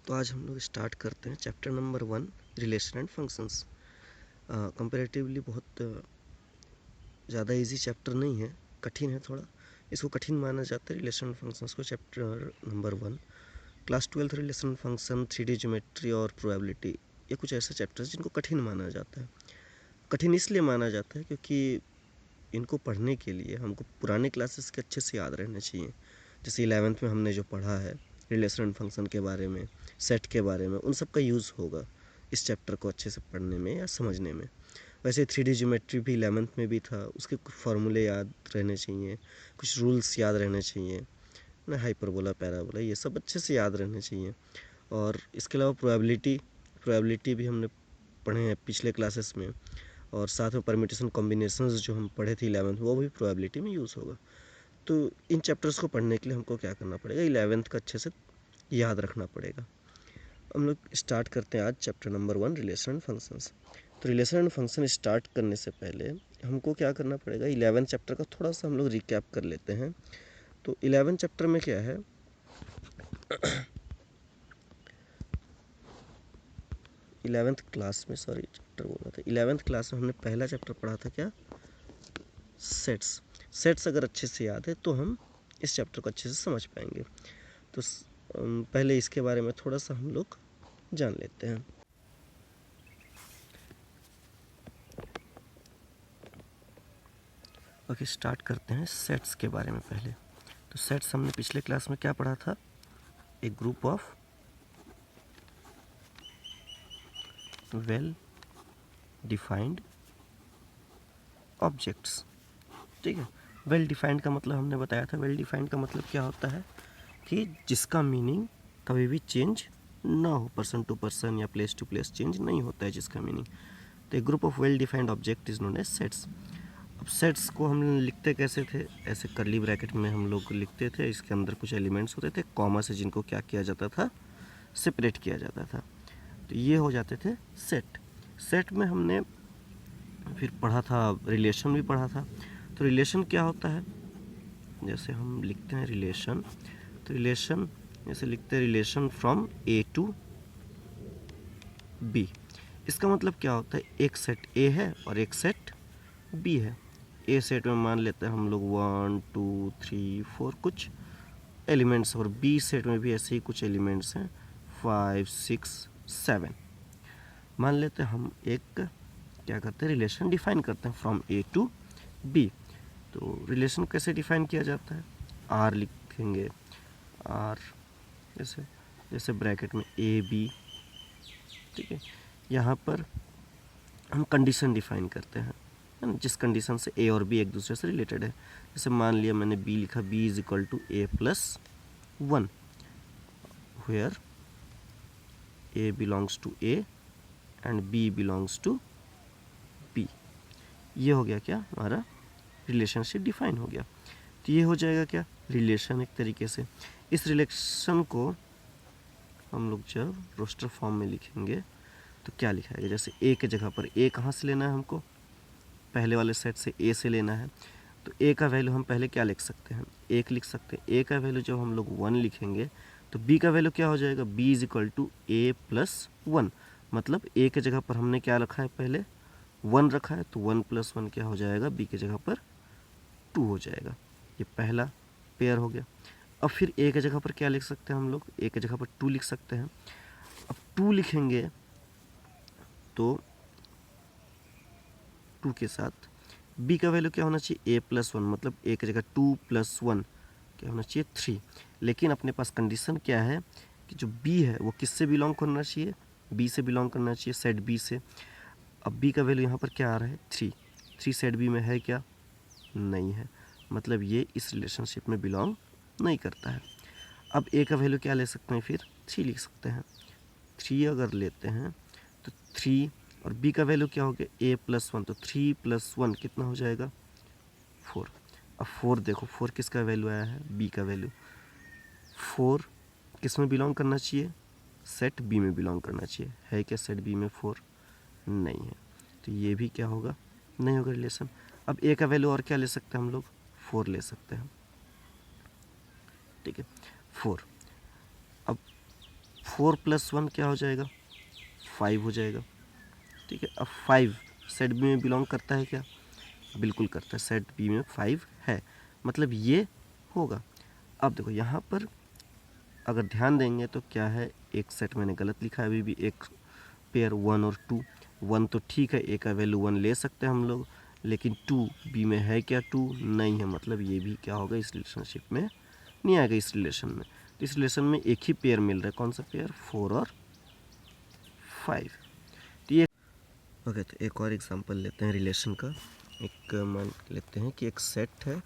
तो आज हम लोग स्टार्ट करते हैं chapter number 1 relation and functions. Comparatively बहुत ज़्यादा इजी चैप्टर नहीं है, कठिन है थोड़ा। इसको कठिन माना जाता है रिलेशन एंड फंक्शंस को। Chapter number 1 class 12 relation function, 3D geometry और प्रोबेबिलिटी, ये कुछ ऐसे चैप्टर्स जिनको कठिन माना जाता है। कठिन इसलिए माना जाता है क्योंकि इनको पढ़ने के लिए हमको पुराने क्लासेस के अच्छे से याद रहने चाहिए। जैसे 11th में हमने जो पढ़ा है रिलेशन एंड फंक्शन के बारे में, सेट के बारे में, उन सब का यूज़ होगा इस चैप्टर को अच्छे से पढ़ने में या समझने में। वैसे 3D ज्योमेट्री भी 11th में भी था, उसके कुछ फार्मूले याद रहने चाहिए, कुछ रूल्स याद रहने चाहिए ना, हाइपरबोला, पैराबोला, ये सब अच्छे से याद रहने चाहिए। और इसके अलावा प्रोबेबिलिटी भी हमने पढ़े हैं पिछले क्लासेस में, और साथ में परम्यूटेशन कॉम्बिनेशंस जो हम पढ़े थे 11th वो भी प्रोबेबिलिटी में यूज़ होगा। तो इन चैप्टर्स को पढ़ने के लिए हमको क्या करना पड़ेगा, 11th का अच्छे से याद रखना पड़ेगा। हम लोग स्टार्ट करते हैं आज chapter number 1 relation and functions. तो रिलेशन एंड फंक्शन स्टार्ट करने से पहले हमको क्या करना पड़ेगा, 11th चैप्टर का थोड़ा सा हम लोग रिकैप कर लेते हैं। तो 11th चैप्टर में क्या है, 11th क्लास में, सॉरी चैप्टर बोला था, 11th क्लास में हमने पहला चैप्टर पढ़ा था क्या, सेट्स। सेट्स अगर अच्छे से याद है तो हम इस चैप्टर को अच्छे से समझ पाएंगे। तो पहले इसके बारे में थोड़ा सा हम लोग जान लेते हैं। ओके, स्टार्ट करते हैं सेट्स के बारे में पहले। तो सेट्स हमने पिछले क्लास में क्या पढ़ा था, एक group of well defined objects. ठीक है, वेल डिफाइंड का मतलब हमने बताया था, वेल डिफाइंड का मतलब क्या होता है कि जिसका मीनिंग कभी भी चेंज ना हो, पर्सन टू पर्सन या प्लेस टू प्लेस चेंज नहीं होता है जिसका मीनिंग। तो एक group of well defined object is known as sets. अब सेट्स को हम लिखते कैसे थे, ऐसे कर्ली ब्रैकेट में हम लोग लिखते थे, इसके अंदर कुछ एलिमेंट्स होते थे कॉमा से, जिनको क्या किया जाता था, सेपरेट किया जाता था। तो ये हो जाते थे सेट। सेट में हमने फिर पढ़ा था, रिलेशन भी पढ़ा था। तो रिलेशन क्या होता है, जैसे हम लिखते हैं रिलेशन, तो रिलेशन जैसे लिखते हैं relation from A to B. इसका मतलब क्या होता है, एक सेट ए है और एक सेट बी है। ए सेट में मान लेते हैं हम लोग 1 2 3 4 कुछ एलिमेंट्स, और बी सेट में भी ऐसे ही कुछ एलिमेंट्स हैं 5 6 7। मान लेते हैं हम एक क्या करते हैं, रिलेशन डिफाइन करते हैं फ्रॉम ए टू बी। तो रिलेशन कैसे डिफाइन किया जाता है, आर लिखेंगे, आर जैसे जैसे ब्रैकेट में ए बी। ठीक है, यहाँ पर हम कंडीशन डिफाइन करते हैं, है ना, जिस कंडीशन से ए और बी एक दूसरे से रिलेटेड है। जैसे मान लिया मैंने बी लिखा, B is equal to A plus 1, where A belongs to A and B belongs to B. ये हो गया क्या, हमारा रिलेशनशिप डिफाइन हो गया। तो ये हो जाएगा क्या, रिलेशन एक तरीके से। इस रिलेशन को हम लोग जब रोस्टर फॉर्म में लिखेंगे तो क्या लिखाएगा, जैसे ए के जगह पर ए कहाँ से लेना है हमको, पहले वाले सेट से ए से लेना है। तो ए का वैल्यू हम पहले क्या लिख सकते हैं, 1 लिख सकते हैं। ए का वैल्यू जब हम लोग 1 लिखेंगे तो बी का वैल्यू क्या हो जाएगा, B is equal to A plus 1। मतलब ए के जगह पर हमने क्या रखा है, पहले 1 रखा है, तो 1 प्लस 1 क्या हो जाएगा, बी के जगह पर 2 हो जाएगा। ये पहला पेयर हो गया। अब फिर ए के जगह पर क्या लिख सकते हैं हम लोग, ए के जगह पर 2 लिख सकते हैं। अब 2 लिखेंगे तो 2 के साथ b का वैल्यू क्या होना चाहिए, a प्लस 1, मतलब a की जगह 2 प्लस 1 क्या होना चाहिए, 3। लेकिन अपने पास कंडीशन क्या है कि जो b है वो किससे बिलोंग करना चाहिए, b से बिलोंग करना चाहिए, सेट b से। अब b का वैल्यू यहाँ पर क्या आ रहा है, 3 सेट b में है क्या, नहीं है, मतलब ये इस रिलेशनशिप में बिलोंग नहीं करता है। अब a का वैल्यू क्या ले सकते हैं, फिर 3 लिख सकते हैं। 3 अगर लेते हैं तो 3, और b का वैल्यू क्या हो गया, a प्लस 1, तो 3 प्लस 1 कितना हो जाएगा, 4। अब 4 देखो, 4 किसका वैल्यू आया है, b का वैल्यू। 4 किस में बिलोंग करना चाहिए, सेट b में बिलोंग करना चाहिए, है क्या सेट b में 4, नहीं है, तो ये भी क्या होगा, नहीं होगा रिलेशन। अब a का वैल्यू और क्या ले सकते हैं हम लोग, 4 ले सकते हैं। ठीक है, 4। अब 4 + 1 क्या हो जाएगा, 5 हो जाएगा। ठीक है, अब 5 सेट बी में बिलोंग करता है क्या, बिल्कुल करता है, सेट बी में 5 है, मतलब ये होगा। अब देखो यहाँ पर अगर ध्यान देंगे तो क्या है, एक सेट मैंने गलत लिखा है, अभी भी एक पेयर 1 और 2, 1 तो ठीक है, ए का वैल्यू 1 ले सकते हैं हम लोग, लेकिन 2 बी में है क्या, 2 नहीं है, मतलब ये भी क्या होगा, इस रिलेशनशिप में नहीं आएगा इस रिलेशन में। तो इस रिलेशन में एक ही पेयर मिल रहा है, कौन सा पेयर, 4 और 5। तो ये ओके, तो एक और एग्जांपल लेते हैं रिलेशन का। एक मान लेते हैं कि एक सेट है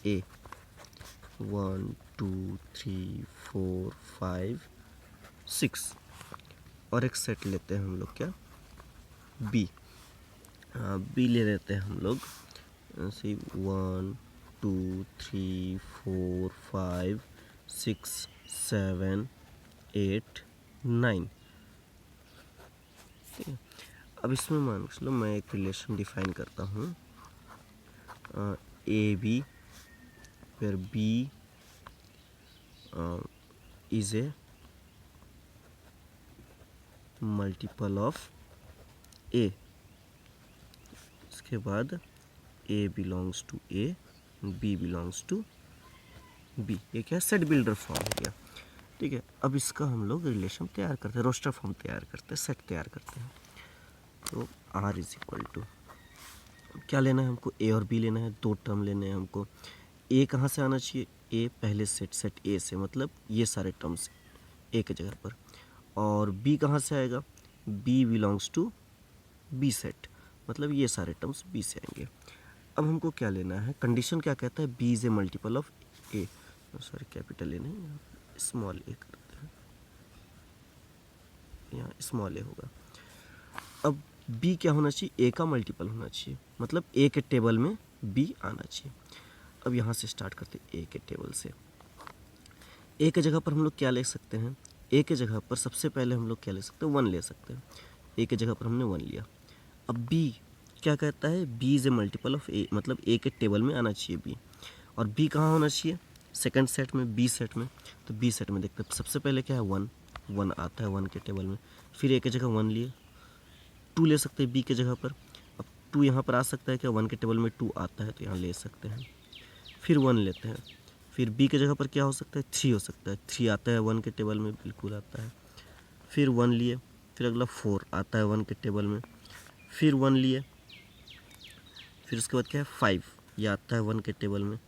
ए, 1 2 3 4 5 6, और एक सेट लेते हैं हम लोग क्या, बी, बी ले लेते हैं हम लोग ऐसे 1 2 3 4 5 6 7 8 9। ठीक है, अब इसमें मान लो मैं एक रिलेशन डिफाइन करता हूँ, ए बी, फिर B is A multiple of A, इसके बाद A belongs to A, B belongs to B, ये क्या है, सेट बिल्डर फॉर्म हो गया। ठीक है, अब इसका हम लोग रिलेशन तैयार करते हैं, रोस्टर फॉर्म तैयार करते हैं, सेट तैयार करते हैं। तो R इज इक्वल टू क्या लेना है हमको, ए और बी लेना है, 2 टर्म लेने हैं हमको। ए कहाँ से आना चाहिए, ए पहले सेट ए से, मतलब ये सारे टर्म्स ए के जगह पर, और बी कहाँ से आएगा, B belongs to B set, मतलब ये सारे टर्म्स बी से आएंगे। अब हमको क्या लेना है, कंडीशन क्या कहता है, B is A multiple of A, sorry capital A नहीं, स्मॉल ए करते हैं, यहाँ स्मॉल ए होगा। अब बी क्या होना चाहिए, ए का मल्टीपल होना चाहिए, मतलब ए के टेबल में बी आना चाहिए। अब यहाँ से स्टार्ट करते हैं ए के टेबल से। ए के जगह पर हम लोग क्या ले सकते हैं, ए के जगह पर सबसे पहले हम लोग क्या ले सकते हैं, 1 ले सकते हैं। ए के जगह पर हमने 1 लिया। अब बी क्या कहता है, B is A multiple of A, मतलब ए के टेबल में आना चाहिए बी, और बी कहाँ होना चाहिए, सेकंड सेट में, बी सेट में। तो बी सेट में देखते हैं सबसे पहले क्या है, 1 1 आता है 1 के टेबल में, फिर ए के जगह 1 लिए, 2 ले सकते हैं बी के जगह पर। अब 2 यहाँ पर आ सकता है क्या, 1 के टेबल में 2 आता है तो यहाँ ले सकते हैं, फिर 1 लेते हैं, फिर बी के जगह पर क्या हो सकता है, 3 हो सकता है, 3 आता है 1 के टेबल में, बिल्कुल आता है, फिर 1 लिए, फिर अगला 4 आता है 1 के टेबल में, फिर 1 लिए, फिर उसके बाद क्या है 5, ये आता है 1 के टेबल में।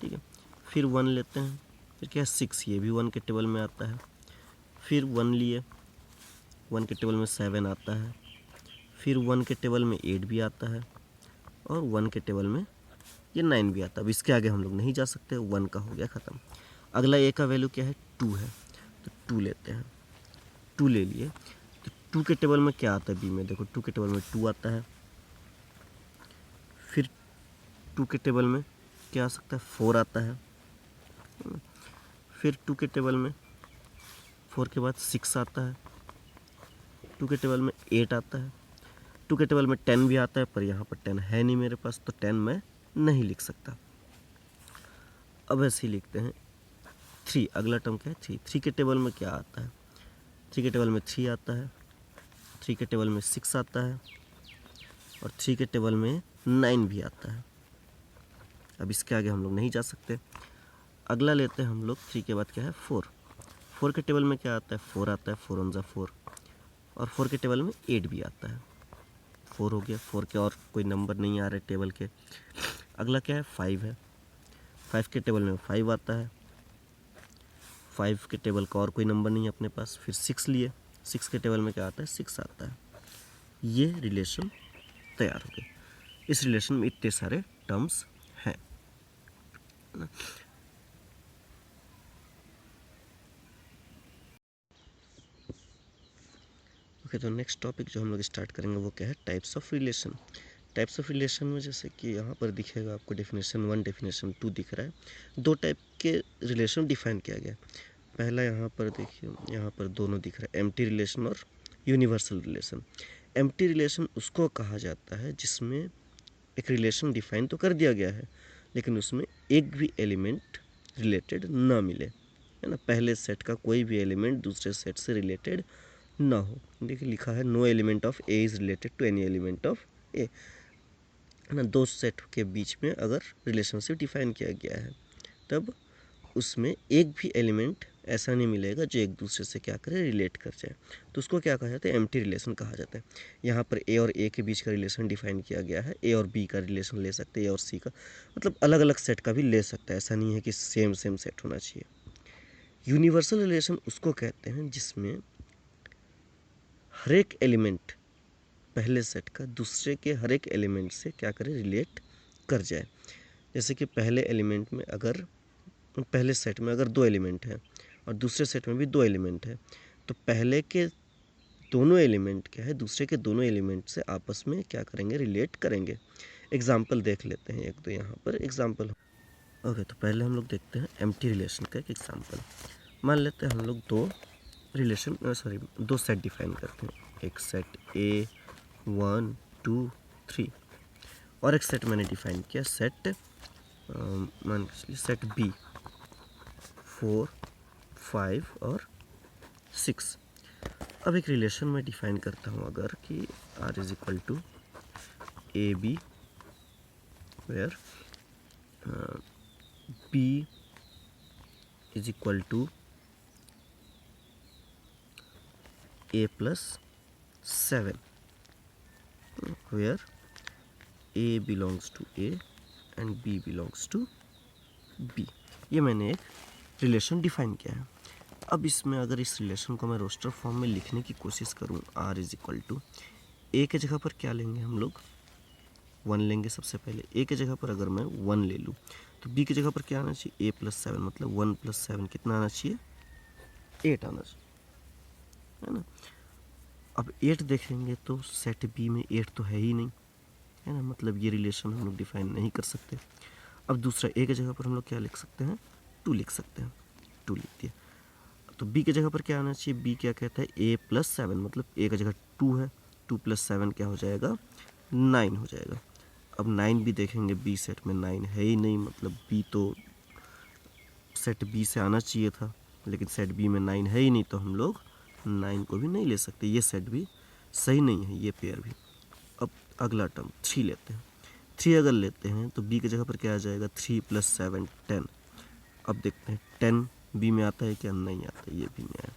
ठीक है, फिर 1 लेते हैं, फिर क्या है 6, ये भी 1 के टेबल में आता है, फिर 1 लिए, 1 के टेबल में 7 आता है, फिर 1 के टेबल में 8 भी आता है, और 1 के टेबल में ये 9 भी आता है। अब इसके आगे हम लोग नहीं जा सकते, 1 का हो गया ख़त्म। अगला ए का वैल्यू क्या है, 2 है, तो 2 लेते हैं, 2 ले लिए, तो 2 के टेबल में क्या आता है बी में, देखो 2 के टेबल में 2 आता है, फिर 2 के टेबल में क्या आ सकता है, 4 आता है, फिर 2 के टेबल में 4 के बाद 6 आता है, 2 के टेबल में 8 आता है, 2 के टेबल में 10 भी आता है, पर यहाँ पर 10 है नहीं मेरे पास, तो 10 मैं नहीं लिख सकता। अब ऐसे ही लिखते हैं 3, अगला टर्म क्या है 3, 3 के टेबल में क्या आता है, 3 के टेबल में 3 आता है, 3 के टेबल में 6 आता है, और 3 के टेबल में 9 भी आता है। अब इसके आगे हम लोग नहीं जा सकते। अगला लेते हैं हम लोग, 3 के बाद क्या है 4, 4 के टेबल में क्या आता है, 4 आता है, 4 1 4, और 4 के टेबल में 8 भी आता है, 4 हो गया, 4 के और कोई नंबर नहीं आ रहे टेबल के। अगला क्या है 5 है, 5 के टेबल में 5 आता है, 5 के टेबल का और कोई नंबर नहीं है अपने पास, फिर 6 लिए, 6 के टेबल में क्या आता है, 6 आता है। ये रिलेशन तैयार हो गए। इस रिलेशन में इतने सारे टर्म्स हैं ना। ओके, तो नेक्स्ट टॉपिक जो हम लोग स्टार्ट करेंगे वो क्या है, types of relation. Types of relation में जैसे कि यहाँ पर दिखेगा आपको डेफिनेशन 1 डेफिनेशन 2 दिख रहा है, 2 टाइप के रिलेशन डिफाइन किया गया। पहला यहाँ पर देखिए, यहाँ पर दोनों दिख रहा है, एम्प्टी रिलेशन और यूनिवर्सल रिलेशन। एम्प्टी रिलेशन उसको कहा जाता है जिसमें एक रिलेशन डिफाइन तो कर दिया गया है, लेकिन उसमें एक भी एलिमेंट रिलेटेड ना मिले। है ना, पहले सेट का कोई भी एलिमेंट दूसरे सेट से रिलेटेड ना हो। देखिए लिखा है no element of A is related to any element of A, है ना। दो सेट के बीच में अगर रिलेशनशिप डिफाइन किया गया है तब उसमें एक भी एलिमेंट ऐसा नहीं मिलेगा जो एक दूसरे से क्या करे, रिलेट कर जाए, तो उसको क्या कहा जाता है, एम्प्टी रिलेशन कहा जाता है। यहाँ पर ए और ए के बीच का रिलेशन डिफाइन किया गया है, ए और बी का रिलेशन ले सकते हैं, ए और सी का, मतलब अलग अलग सेट का भी ले सकता है, ऐसा नहीं है कि सेम सेम सेट होना चाहिए। यूनिवर्सल रिलेशन उसको कहते हैं जिसमें हर एक एलिमेंट पहले सेट का दूसरे के हर एक एलिमेंट से क्या करे, रिलेट कर जाए। जैसे कि पहले एलिमेंट में अगर, पहले सेट में अगर दो एलिमेंट हैं और दूसरे सेट में भी दो एलिमेंट है, तो पहले के दोनों एलिमेंट क्या है, दूसरे के दोनों एलिमेंट से आपस में क्या करेंगे, रिलेट करेंगे। एग्जाम्पल देख लेते हैं एक, तो यहाँ पर एग्जाम्पल। ओके, तो पहले हम लोग देखते हैं एम्प्टी रिलेशन का एक एग्जाम्पल। मान लेते हैं हम लोग दो सेट डिफाइन करते हैं, एक सेट ए 1 2 3 और एक सेट मैंने डिफाइन किया सेट मान के सेट बी 4 5 और 6। अब एक रिलेशन मैं डिफाइन करता हूँ अगर कि R is equal to A B where B is equal to A plus 7 where A belongs to A and B belongs to B. ये मैंने एक रिलेशन डिफाइन किया है। अब इसमें अगर इस रिलेशन को मैं रोस्टर फॉर्म में लिखने की कोशिश करूं, आर इज इक्वल टू ए के जगह पर क्या लेंगे हम लोग, 1 लेंगे सबसे पहले। ए के जगह पर अगर मैं 1 ले लूँ तो बी की जगह पर क्या आना चाहिए, ए प्लस 7, मतलब 1 प्लस 7 कितना आना चाहिए, 8 आना चाहिए, है ना। अब 8 देखेंगे तो सेट बी में 8 तो है ही नहीं, है ना, मतलब ये रिलेशन हम लोग डिफाइन नहीं कर सकते। अब दूसरा ए के जगह पर हम लोग क्या लिख सकते हैं, 2 लिख सकते हैं, 2 लिख दिया। तो बी की जगह पर क्या आना चाहिए, बी क्या कहता है, ए प्लस 7, मतलब ए की जगह 2 है, 2 प्लस 7 क्या हो जाएगा, 9 हो जाएगा। अब 9 भी देखेंगे, बी सेट में 9 है ही नहीं, मतलब बी तो सेट बी से आना चाहिए था, लेकिन सेट बी में 9 है ही नहीं, तो हम लोग 9 को भी नहीं ले सकते, ये सेट भी सही नहीं है, ये पेयर भी। अब अगला टर्म 3 लेते हैं, 3 अगर लेते हैं तो बी की जगह पर क्या आ जाएगा, 3 प्लस 7 10। अब देखते हैं 10 बी में आता है क्या, नहीं आता, ये भी नहीं आया।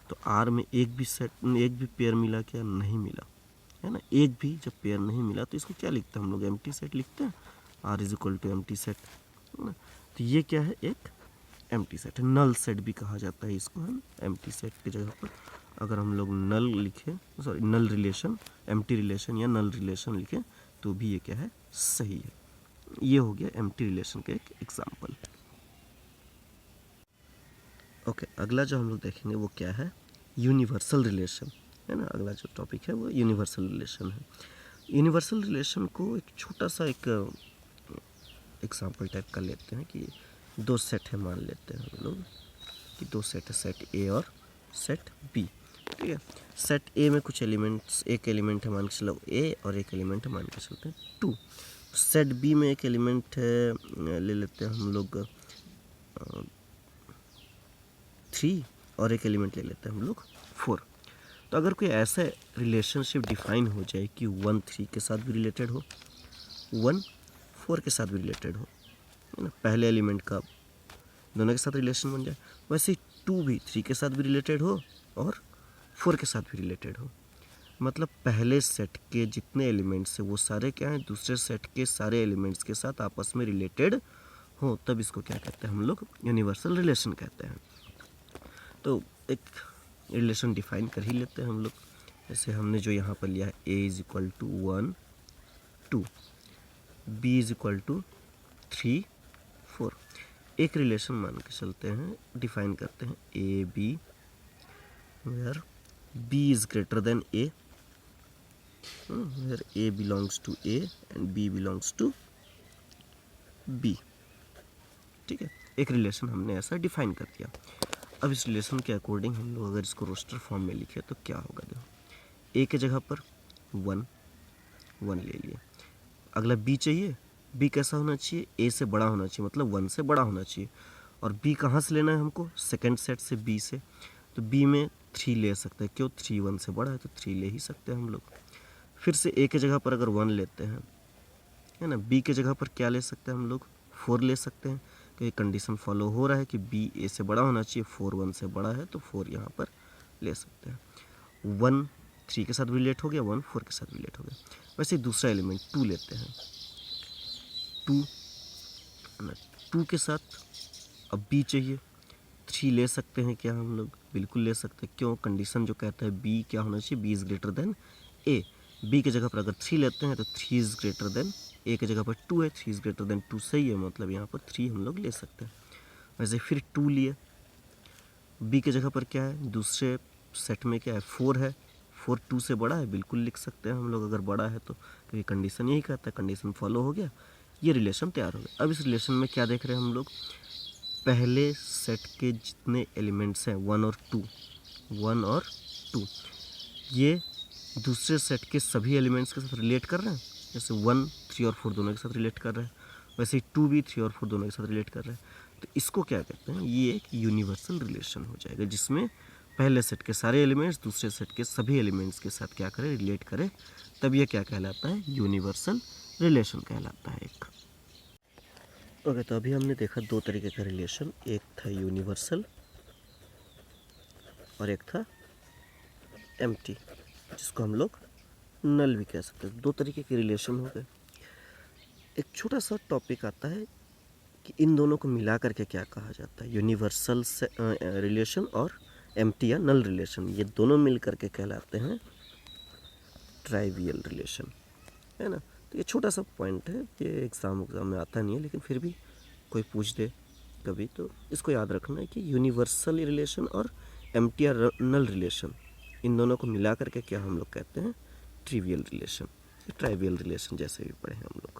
तो आर में एक भी पेयर मिला क्या, नहीं मिला, है ना। एक भी जब पेयर नहीं मिला तो इसको क्या लिखते हैं हम लोग, एम्प्टी सेट लिखते हैं, R is equal to empty set, है ना। तो ये क्या है, एक एम्प्टी सेट है, नल सेट भी कहा जाता है इसको, है ना। एम्प्टी सेट की जगह पर अगर हम लोग नल लिखें, सॉरी नल रिलेशन, एम्प्टी रिलेशन या नल रिलेशन लिखें तो भी ये क्या है, सही है। ये हो गया एम्प्टी रिलेशन का एक एग्जाम्पल। ओके, अगला जो हम लोग देखेंगे वो क्या है, यूनिवर्सल रिलेशन, है ना। अगला जो टॉपिक है वो यूनिवर्सल रिलेशन है। यूनिवर्सल रिलेशन को एक छोटा सा एक एग्जाम्पल टाइप का लेते हैं कि दो सेट है, मान लेते हैं हम लोग कि दो सेट है, सेट ए और सेट बी, ठीक है। सेट ए में कुछ एलिमेंट्स, एक एलिमेंट है मान के चलो ए और एक एलिमेंट है मान के चलते हैं 2। सेट बी में एक एलिमेंट है, ले लेते हैं हम लोग 3 और एक एलिमेंट ले लेते हैं हम लोग 4। तो अगर कोई ऐसा रिलेशनशिप डिफाइन हो जाए कि 1 3 के साथ भी रिलेटेड हो, 1 4 के साथ भी रिलेटेड हो, है ना, पहले एलिमेंट का दोनों के साथ रिलेशन बन जाए, वैसे 2 भी 3 के साथ भी रिलेटेड हो और 4 के साथ भी रिलेटेड हो, मतलब पहले सेट के जितने एलिमेंट्स हैं वो सारे क्या हैं, दूसरे सेट के सारे एलिमेंट्स के साथ आपस में रिलेटेड हो, तब इसको क्या कहते हैं हम लोग, यूनिवर्सल रिलेशन कहते हैं। तो एक रिलेशन डिफाइन कर ही लेते हैं हम लोग, जैसे हमने जो यहाँ पर लिया है, A is equal to 1 2, B is equal to 3 4। एक रिलेशन मान के चलते हैं, डिफाइन करते हैं A B where B is greater than A, where A belongs to A and B belongs to B, ठीक है। एक रिलेशन हमने ऐसा डिफाइन कर दिया। अब इस रिलेशन के अकॉर्डिंग हम लोग अगर इसको रोस्टर फॉर्म में लिखे तो क्या होगा, देखो ए के जगह पर 1 ले लिए, अगला बी चाहिए, बी कैसा होना चाहिए, ए से बड़ा होना चाहिए, मतलब 1 से बड़ा होना चाहिए, और बी कहाँ से लेना है हमको, सेकेंड सेट से बी से, तो बी में 3 ले सकते हैं, क्यों 3 1 से बड़ा है तो 3 ले ही सकते हैं हम लोग। फिर से ए के जगह पर अगर 1 लेते हैं, है ना, बी के जगह पर क्या ले सकते हैं हम लोग, 4 ले सकते हैं, क्योंकि कंडीशन फॉलो हो रहा है कि बी ए से बड़ा होना चाहिए, 4 1 से बड़ा है तो 4 यहाँ पर ले सकते हैं। 1 3 के साथ रिलेट हो गया, 1 4 के साथ रिलेट हो गया। वैसे ही दूसरा एलिमेंट 2 लेते हैं, 2 2 के साथ अब बी चाहिए, 3 ले सकते हैं क्या हम लोग, बिल्कुल ले सकते हैं, क्यों, कंडीशन जो कहता है बी क्या होना चाहिए, B is greater than A. B की जगह पर अगर 3 लेते हैं तो 3 इज़ ग्रेटर देन ए की जगह पर 2 है, 3 इज़ ग्रेटर देन 2 सही है, मतलब यहाँ पर 3 हम लोग ले सकते हैं। वैसे फिर 2 लिए, बी की जगह पर क्या है, दूसरे सेट में क्या है, 4 है, 4 2 से बड़ा है, बिल्कुल लिख सकते हैं हम लोग अगर बड़ा है तो, क्योंकि कंडीशन यही कहता है, कंडीशन फॉलो हो गया, ये रिलेशन तैयार हो गया। अब इस रिलेशन में क्या देख रहे हैं हम लोग, पहले सेट के जितने एलिमेंट्स हैं 1 और 2 ये दूसरे सेट के सभी एलिमेंट्स के साथ रिलेट कर रहे हैं, जैसे 1 3 और 4 दोनों के साथ रिलेट कर रहे हैं, वैसे ही 2 भी 3 और 4 दोनों के साथ रिलेट कर रहे हैं। तो इसको क्या कहते हैं, ये एक यूनिवर्सल रिलेशन हो जाएगा, जिसमें पहले सेट के सारे एलिमेंट्स दूसरे सेट के सभी एलिमेंट्स के साथ क्या करें, रिलेट करें, तब ये क्या कहलाता है, यूनिवर्सल रिलेशन कहलाता है एक। ओके, तो अभी हमने देखा 2 तरीके का रिलेशन, एक था यूनिवर्सल और एक था एम्प्टी, जिसको हम लोग नल भी कह सकते हैं। 2 तरीके के रिलेशन हो गए। एक छोटा सा टॉपिक आता है कि इन दोनों को मिला करके क्या कहा जाता है, यूनिवर्सल से रिलेशन और एम्प्टी या नल रिलेशन, ये दोनों मिल करके कहलाते हैं ट्राइवियल रिलेशन, है ना। तो ये छोटा सा पॉइंट है, ये एग्ज़ाम में आता नहीं है, लेकिन फिर भी कोई पूछ दे कभी तो इसको याद रखना है कि यूनिवर्सल रिलेशन और एम्प्टी या नल रिलेशन, इन दोनों को मिला करके क्या हम लोग कहते हैं, ट्रिवियल रिलेशन, ट्राइवियल रिलेशन जैसे भी पढ़े हैं हम लोग।